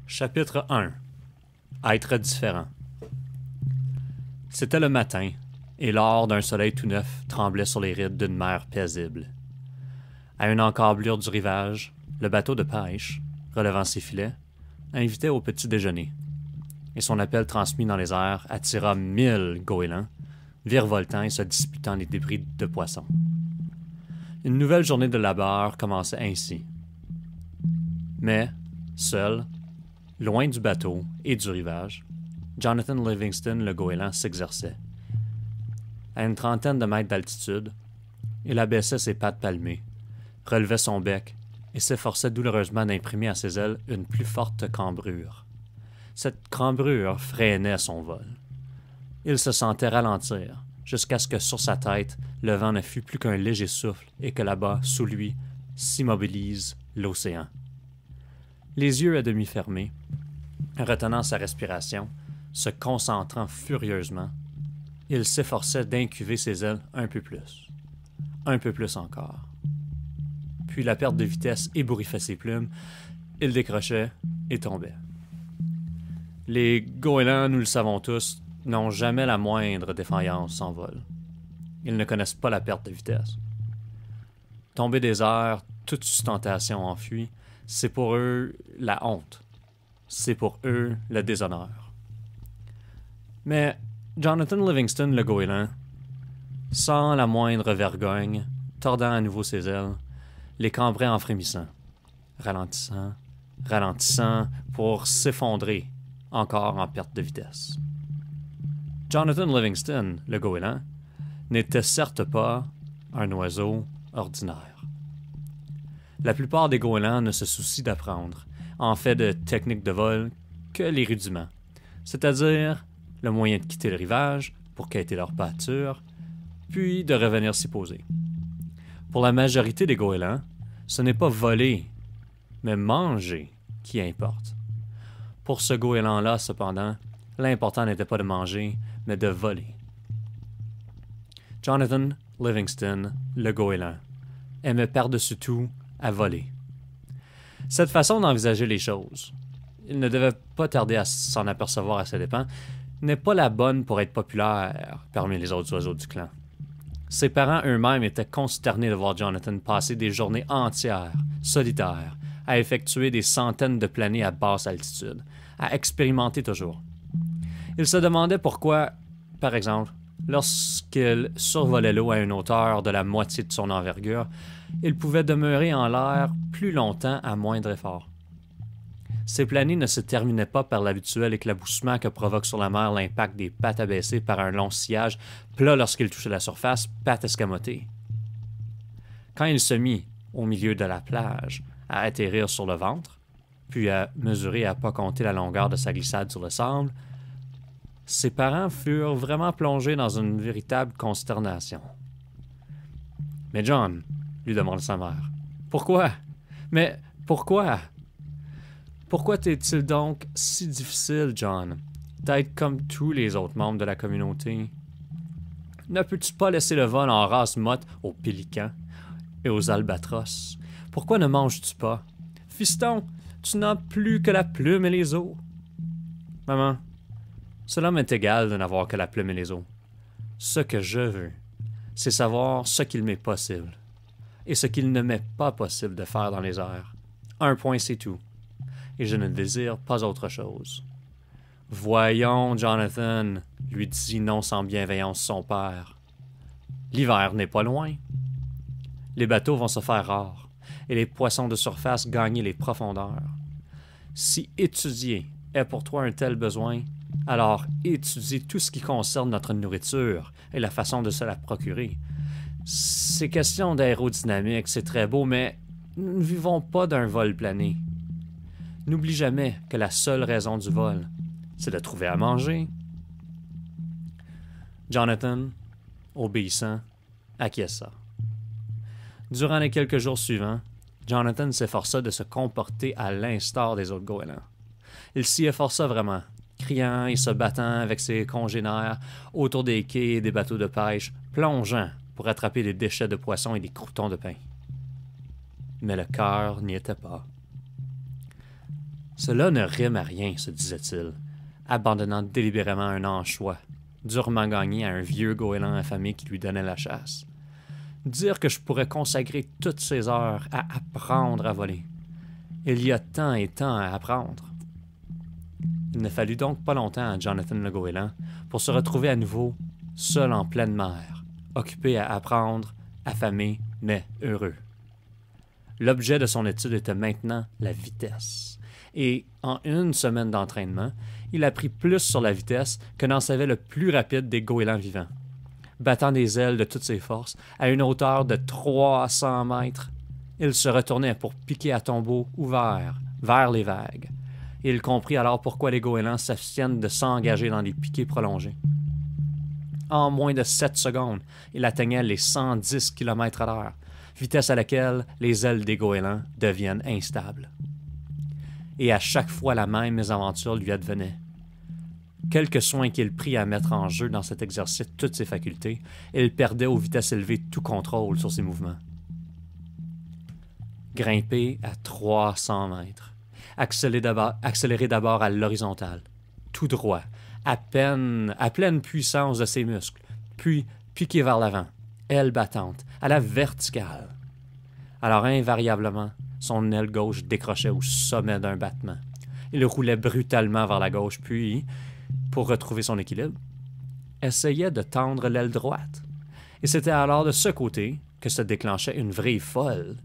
Chapitre 1. Être différent. C'était le matin, et l'or d'un soleil tout neuf tremblait sur les rides d'une mer paisible. À une encablure du rivage, le bateau de pêche, relevant ses filets, invitait au petit déjeuner, et son appel transmis dans les airs attira 1000 goélands, virevoltant et se disputant les débris de poissons. Une nouvelle journée de labeur commençait ainsi. Mais, seul, loin du bateau et du rivage, Jonathan Livingston le goéland s'exerçait. À une trentaine de mètres d'altitude, il abaissait ses pattes palmées, relevait son bec et s'efforçait douloureusement d'imprimer à ses ailes une plus forte cambrure. Cette cambrure freinait son vol. Il se sentait ralentir, jusqu'à ce que sur sa tête, le vent ne fût plus qu'un léger souffle et que là-bas, sous lui, s'immobilise l'océan. Les yeux à demi fermés, retenant sa respiration, se concentrant furieusement, il s'efforçait d'incuver ses ailes un peu plus encore. Puis la perte de vitesse ébouriffait ses plumes, il décrochait et tombait. Les goélands, nous le savons tous, n'ont jamais la moindre défaillance en vol. Ils ne connaissent pas la perte de vitesse. Tomber des airs, toute sustentation enfuie, c'est pour eux la honte. C'est pour eux le déshonneur. Mais Jonathan Livingston le goéland, sans la moindre vergogne, tordant à nouveau ses ailes, les cambrait en frémissant, ralentissant pour s'effondrer, encore en perte de vitesse. Jonathan Livingston, le goéland, n'était certes pas un oiseau ordinaire. La plupart des goélands ne se soucient d'apprendre, en fait de techniques de vol, que les rudiments, c'est-à-dire le moyen de quitter le rivage pour quêter leur pâture, puis de revenir s'y poser. Pour la majorité des goélands, ce n'est pas voler, mais manger qui importe. Pour ce goéland-là, cependant, l'important n'était pas de manger, mais de voler. Jonathan Livingston, le goéland, aimait par-dessus tout à voler. Cette façon d'envisager les choses, il ne devait pas tarder à s'en apercevoir à ses dépens, n'est pas la bonne pour être populaire parmi les autres oiseaux du clan. Ses parents eux-mêmes étaient consternés de voir Jonathan passer des journées entières, solitaires, à effectuer des centaines de planées à basse altitude, à expérimenter toujours. Ils se demandaient pourquoi, par exemple, lorsqu'il survolait l'eau à une hauteur de la moitié de son envergure, il pouvait demeurer en l'air plus longtemps à moindre effort. Ces planées ne se terminaient pas par l'habituel éclaboussement que provoque sur la mer l'impact des pattes abaissées par un long sillage, plat lorsqu'il touchait la surface, pattes escamotées. Quand il se mit, au milieu de la plage, à atterrir sur le ventre, puis à mesurer à pas compter la longueur de sa glissade sur le sable, ses parents furent vraiment plongés dans une véritable consternation. « Mais John, lui demanda sa mère, pourquoi? Mais pourquoi? Pourquoi t'est-il donc si difficile, John, d'être comme tous les autres membres de la communauté? Ne peux-tu pas laisser le vol en race motte aux pélicans et aux albatros? Pourquoi ne manges-tu pas? Fiston, tu n'as plus que la plume et les os. Maman, cela m'est égal de n'avoir que la plume et les os. Ce que je veux, c'est savoir ce qu'il m'est possible et ce qu'il ne m'est pas possible de faire dans les airs. Un point, c'est tout. Et je ne désire pas autre chose. Voyons, Jonathan, lui dit non sans bienveillance son père. L'hiver n'est pas loin. Les bateaux vont se faire rares et les poissons de surface gagner les profondeurs. Si étudier est pour toi un tel besoin, alors étudie tout ce qui concerne notre nourriture et la façon de se la procurer. Ces questions d'aérodynamique, c'est très beau, mais nous ne vivons pas d'un vol plané. N'oublie jamais que la seule raison du vol, c'est de trouver à manger. Jonathan, obéissant, acquiesça. Durant les quelques jours suivants, Jonathan s'efforça de se comporter à l'instar des autres goélands. Il s'y efforça vraiment, criant et se battant avec ses congénères autour des quais et des bateaux de pêche, plongeant pour attraper des déchets de poissons et des croûtons de pain. Mais le cœur n'y était pas. Cela ne rime à rien, se disait-il, abandonnant délibérément un anchois, durement gagné à un vieux goéland affamé qui lui donnait la chasse. Dire que je pourrais consacrer toutes ces heures à apprendre à voler. Il y a tant et tant à apprendre. Il ne fallut donc pas longtemps à Jonathan le goéland pour se retrouver à nouveau seul en pleine mer, occupé à apprendre, affamé, mais heureux. L'objet de son étude était maintenant la vitesse. Et en une semaine d'entraînement, il apprit plus sur la vitesse que n'en savait le plus rapide des goélands vivants. Battant des ailes de toutes ses forces, à une hauteur de 300 mètres, il se retournait pour piquer à tombeau ouvert vers les vagues. Il comprit alors pourquoi les goélands s'abstiennent de s'engager dans des piquets prolongés. En moins de 7 secondes, il atteignait les 110 km/h, vitesse à laquelle les ailes des goélands deviennent instables. Et à chaque fois la même mésaventure lui advenait. Quelque soin qu'il prit à mettre en jeu dans cet exercice toutes ses facultés, il perdait aux vitesses élevées tout contrôle sur ses mouvements. Grimper à 300 mètres, accélérer d'abord à l'horizontale, tout droit, à pleine puissance de ses muscles, puis piquer vers l'avant, aile battante, à la verticale. Alors invariablement, son aile gauche décrochait au sommet d'un battement. Il roulait brutalement vers la gauche, puis, pour retrouver son équilibre, essayait de tendre l'aile droite. Et c'était alors de ce côté que se déclenchait une vrille folle.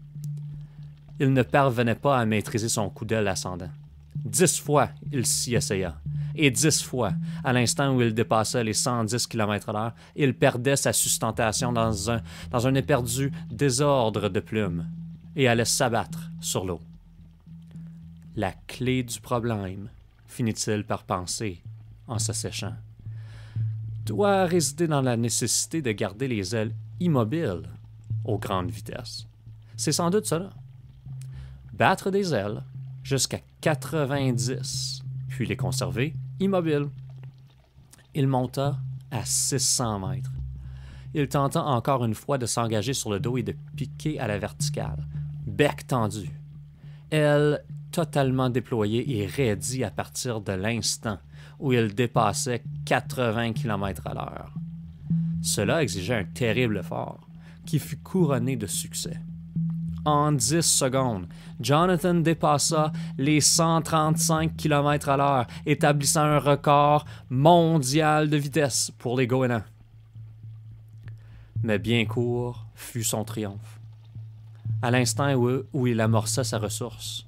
Il ne parvenait pas à maîtriser son coup d'aile ascendant. 10 fois, il s'y essaya. Et 10 fois, à l'instant où il dépassait les 110 km/h, il perdait sa sustentation dans un éperdu désordre de plumes et allait s'abattre sur l'eau. La clé du problème, finit-il par penser en s'asséchant, doit résider dans la nécessité de garder les ailes immobiles aux grandes vitesses. C'est sans doute cela. Battre des ailes jusqu'à 90, puis les conserver immobiles. Il monta à 600 mètres. Il tenta encore une fois de s'engager sur le dos et de piquer à la verticale, bec tendu, ailes totalement déployées et raidies à partir de l'instant où il dépassait 80 km/h. Cela exigeait un terrible effort, qui fut couronné de succès. En 10 secondes, Jonathan dépassa les 135 km/h, établissant un record mondial de vitesse pour les goélands. Mais bien court fut son triomphe. À l'instant où il amorça sa ressource,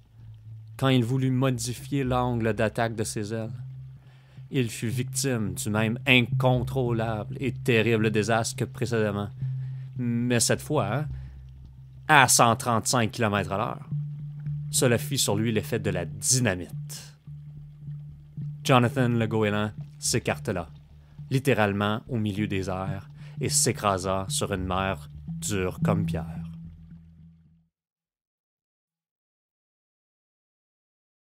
quand il voulut modifier l'angle d'attaque de ses ailes, il fut victime du même incontrôlable et terrible désastre que précédemment. Mais cette fois, à 135 km/h. Cela fit sur lui l'effet de la dynamite. Jonathan le goéland s'écartela, littéralement au milieu des airs, et s'écrasa sur une mer dure comme pierre.